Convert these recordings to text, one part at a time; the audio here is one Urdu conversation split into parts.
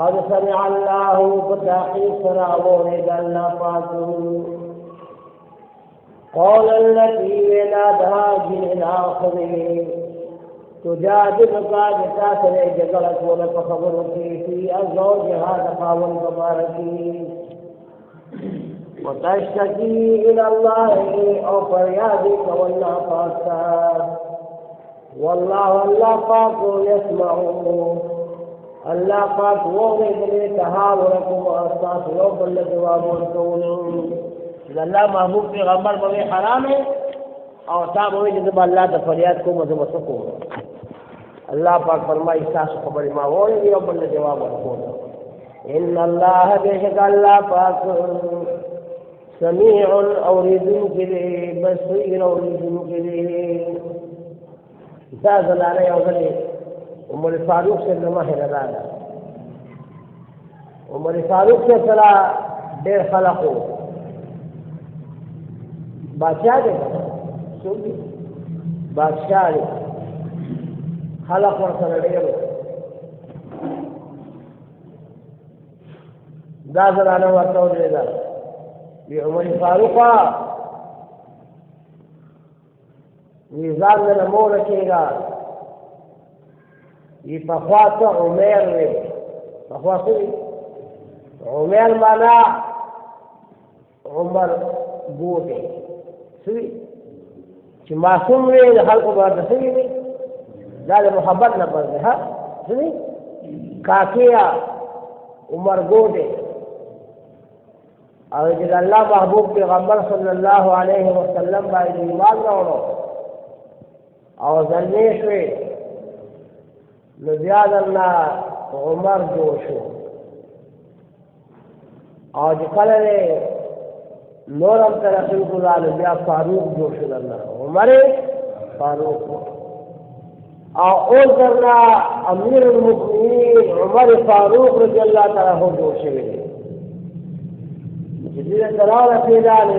قد سمع الله فتحقيق سراورد الله فاتهم قول التي ولادها جن الآخرين تجادلك بتاثر جدلت ولك خبرك في زوجها تقاول مباركين وتشتكي إلى الله أو فريادك والله فاستار والله الله پاک يسمعون الله پاک وغير دلي تحاوركم وأساس لوب اللي جواب ورکولون الله محبوب پیغمبر بوی حرام ہے اور تا بوی جذب اللہ تا فریاد کو مذہب سکو اللہ پاک فرمائی ساس خبر ما وول دی اور بل جواب ورکولون ان اللہ بیشک اللہ پاک سمیع اوریدن کلی بصیر اوریدن کلی دا زلاله یو غلی عمر فاروق سے نمه راغله عمر فاروق سے سره ډېر خلقو بادشاہ دی سوګي بادشاہ دی خلق ورسره ډېر دا زلاله ورته ویل دی عمر فاروق نظام نے مو رکھے گا یہ پخوات عمیر نے پخوات عمیر مانا عمر بوٹے سوی چې معصوم وي د خلکو باندې سوي وي دا د محبت نه پرده ها سوي کاکیا عمر ګوټه او چې الله محبوب پیغمبر صلی الله علیه وسلم باندې ایمان راوړو او ځلې شوې نو بیا د الله عمر جوړ شو او چې کله نورم ترقی کړل بیا فاروق جوړ شو د الله عمر فاروق او اول درنا امیر المؤمنین عمر فاروق رضی الله تعالی عنہ جوړ شوی دی چې دې سره پیدا نه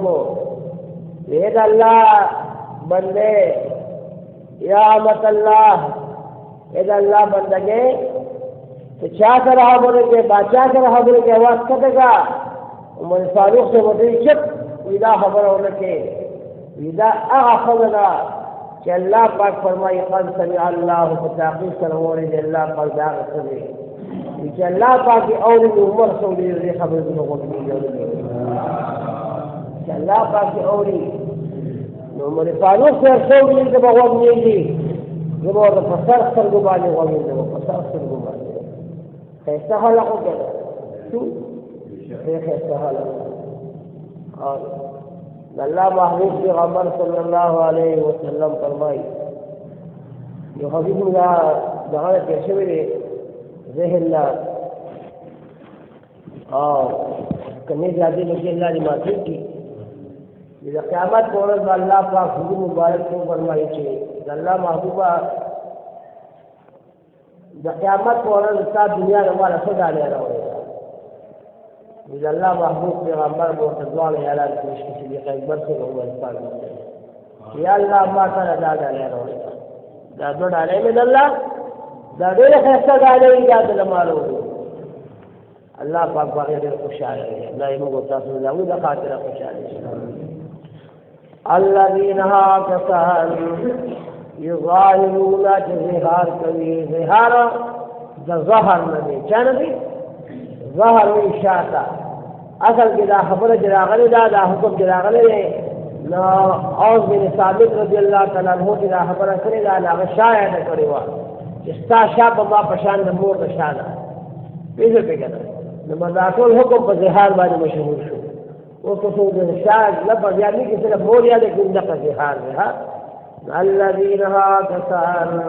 کو دې د الله بندے یا امت اللہ اذا اللہ بندگے تو چاہ کر رہا بولے کہ بادشاہ کر رہا بولے کہ آواز کٹے گا عمر فاروق سے بولے چپ ودا خبر ہونے کے ودا خبرا کہ اللہ پاک فرمائی قد سمع اللہ فتاقی سرور اللہ قد داغ سبے کہ اللہ پاک اولی عمر سولی ری خبر دنو غلقی کہ اللہ پاک اولی عمر فاروق سے سولی جب غلق نیلی جب وہ فسر سرگو بانے غلق جب فسر سرگو بانے خیستہ حلقو کہتا تو خیستہ حلقو اور اللہ محبوب پیغمبر صلی اللہ علیہ وسلم فرمائی جو حبیب اللہ دعانا کیسے دے ذہن اللہ اور کنی زیادی لکی اللہ نے معصوم کی جب قیامت کو عرض اللہ پاک حضور مبارک کو فرمائی چھے اللہ محبوبہ جب قیامت کو عرض صاحب دنیا نوالا صدا لے رہا ہوئے جب اللہ محبوب پیغمبر محتضوان اعلان پیش کسی لیے اکبر سے لوگ اسپان کرتے ہیں یا اللہ ما تعالی دادا لے رہا ہوئے دادو ڈالے میں اللہ دادو نے خیستہ ڈالے ہی دادو لمالو اللہ پاک باقی دیر خوش آ رہے ہیں اللہ امو گتا سن اللہ دا خاطر خوش آ رہے ہیں الذین کسان یظاہرون ظہار کبھی ظہار دا ظہر نبی چاہ نبی ظہر و اشاعتا اصل کی دا خبر جراغلی دا حکم جراغلی دے نا عوض بن ثابت رضی اللہ تعالیٰ عنہ کی دا خبر کرے دا نا شاید کرے وا استا شاہ بما پشان نمور دا شانا پیسے پہ کہنا نمازاتول حکم پر ظہار بانی مشہور شو وہ کسو دا شاید لفظ یعنی کہ صرف مور یا لیکن دا ظہار ہے الذین کسان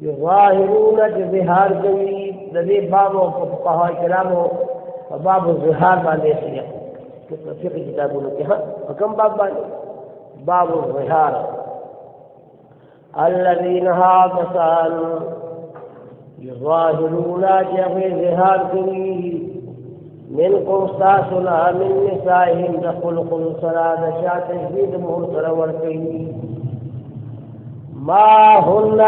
یظاہرون ظہار جوید لذي باب فقهاء كلام وباب الظهار بعد يسير كيف فقه كتابنا كها فكم باب باب الظهار الذين هاكسان يظاهرون جهل ظهار كريه منكم ساسنا من نسائهم تخلق الصلاة شاء تجديد مرسل ورقيه ما هن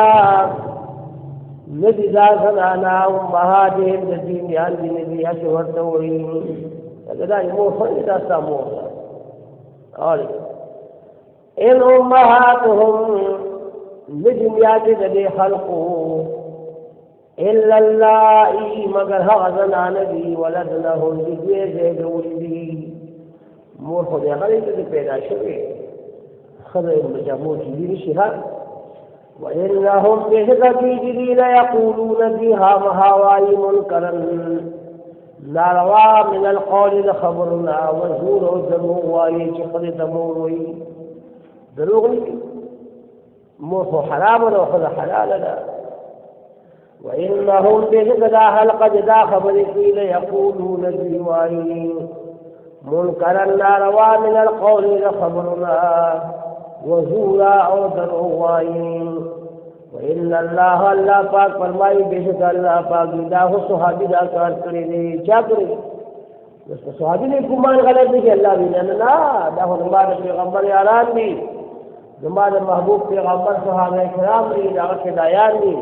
ندی دا زنانا امهاتهم د دینیان دی ندی اچ ورته وایي دا مور خو دا ستا مور ده اور ان امهاتهم ندیات د دې خلقو الا اللائي مگر هغه زنانه دي ولدنهم دې زیږولي دي مور خو دې هغه دې پیدا شوې خدای مجموع دي نشي ها وإنهم بهذه ليقولون فيها مهاواي منكرا ناروا من القول لخبرنا وزور الدموع واي شخص دموع دروغ مو حرام ولا حلال لا وإنهم بهذا حلقة دا خبر ليقولون فيها منكرا ناروا من القول لخبرنا وزورا او دروغ وإن الله الله پاک فرمائی بیشک اللہ پاک دا ہو صحابی دا کار کرے دے کیا کرے جس صحابی نے گمان غلط نہیں کہ اللہ بھی نا دا ہو ہمارے پیغمبر یاران بھی ہمارے محبوب پیغمبر صحابہ کرام بھی دا ہدایان بھی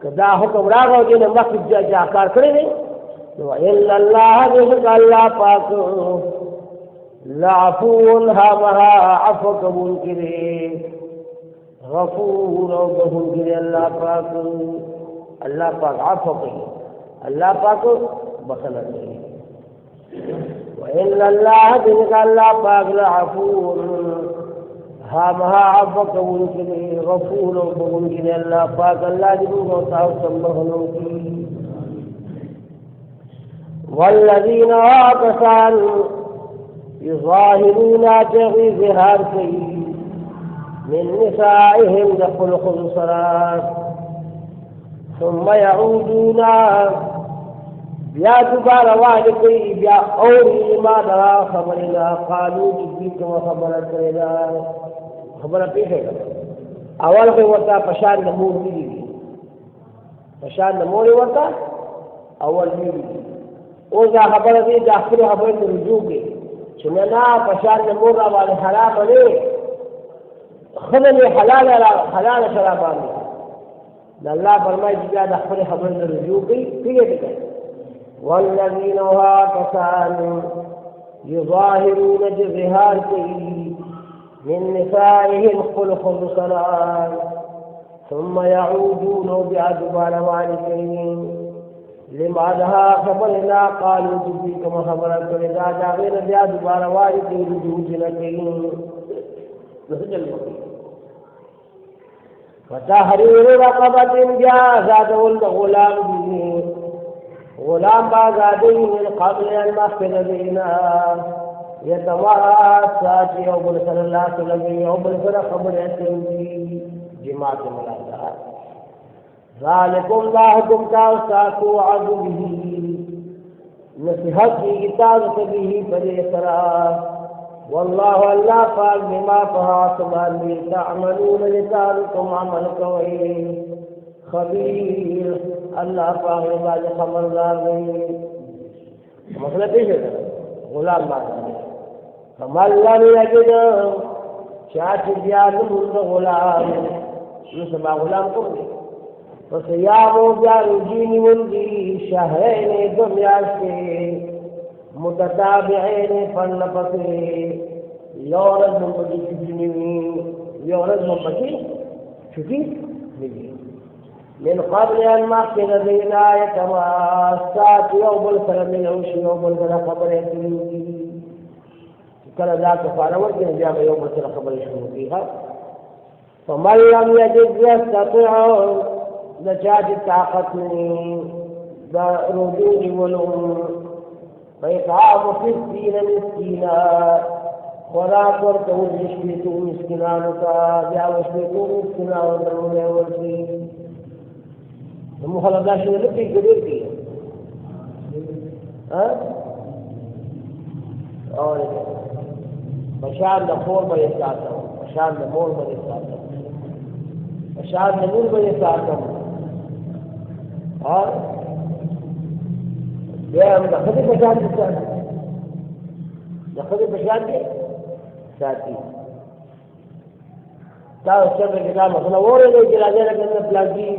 کہ دا حکم راغو جن مخ جا کار کرے دے وإن اللہ بیشک اللہ پاک لعفو ہا عفو قبول کرے غفور او قبول کرے اللہ پاک عفو کرے اللہ پاک بخلا کرے وإن اللہ بنک اللہ پاک لعفو ہا عفو قبول کرے غفور او قبول کرے اللہ پاک اللہ جنوب و تعاو سمبخنوں کی والذین آتسان يظاهرون تغي ظهار كي من نسائهم دخل خلصرات ثم يعودون بیا دوبارہ وعد کوي بیا اور ما درا خبرنا قالوا جديك وخبر كرينا خبر پیښه اول به ورته پشان نمور دي پشان نمور ورته اول دي او دا خبر دي داخله خبر رجوع کې چننا پشان نمور والے حرام نه خدای حلال شرابان الله فرمایي چې دا خپل خبر رجوع کوي پیږي والذين كانوا يظاهرون جظهار من نسائهم خلق الصلاة ثم يعودون بأدبار والدين لما دها خبرنا قالوا تبيكم خبرت لذا جاغير بأدبار والدين رجوع لكين فتحرير رقبة جازت الغلام به غلام بازادی من قبل ان مخفر دینا یتواسا چی او بل صلی اللہ علیہ وسلم او بل صلی خبر اتنجی جماعت ملادا ذالکم لا حکم کا استاکو عدو بھی نصیحت کی اتازت بھی پدی سرا واللہ اللہ پاک بما فہا سبان بھی تعملون لتارکم عمل کوئی خبیر اللہ پاک باز خبردار نہیں مسئلہ پیش ہے غلام بات کمال لم یجد چاچ بیان مرد غلام نسبا غلام کم دے فسیام و بیان جین مندی شہرین دمیاز کے متتابعین فن پسے یورد ممپتی چھٹی یورد ممپتی چھٹی نہیں من قبل ان مخفر دینا يتواسات يوم السلام العوشي يوم السلام خبر يتلوكي كلا ذاك فعلا ورجنا جاب يوم السلام خبر يشموكيها فمن لم يجد يستطيع نجاج الطاقة من رجوع والأم فإطعام 60 مسكينا ولا تركوا يشبهوا مسكينانك جاءوا يشبهوا مسكينا ودرون والسين مخالفات شنو لكي كبير فيه ها اور بشار نفور بيساتهم بشار نفور بيساتهم بشار نمور بيساتهم اور يا دخل بشار بيساتهم دخل بشار بيساتهم تا الشر كلام مثلا ورا اللي جلاله لكن بلاجي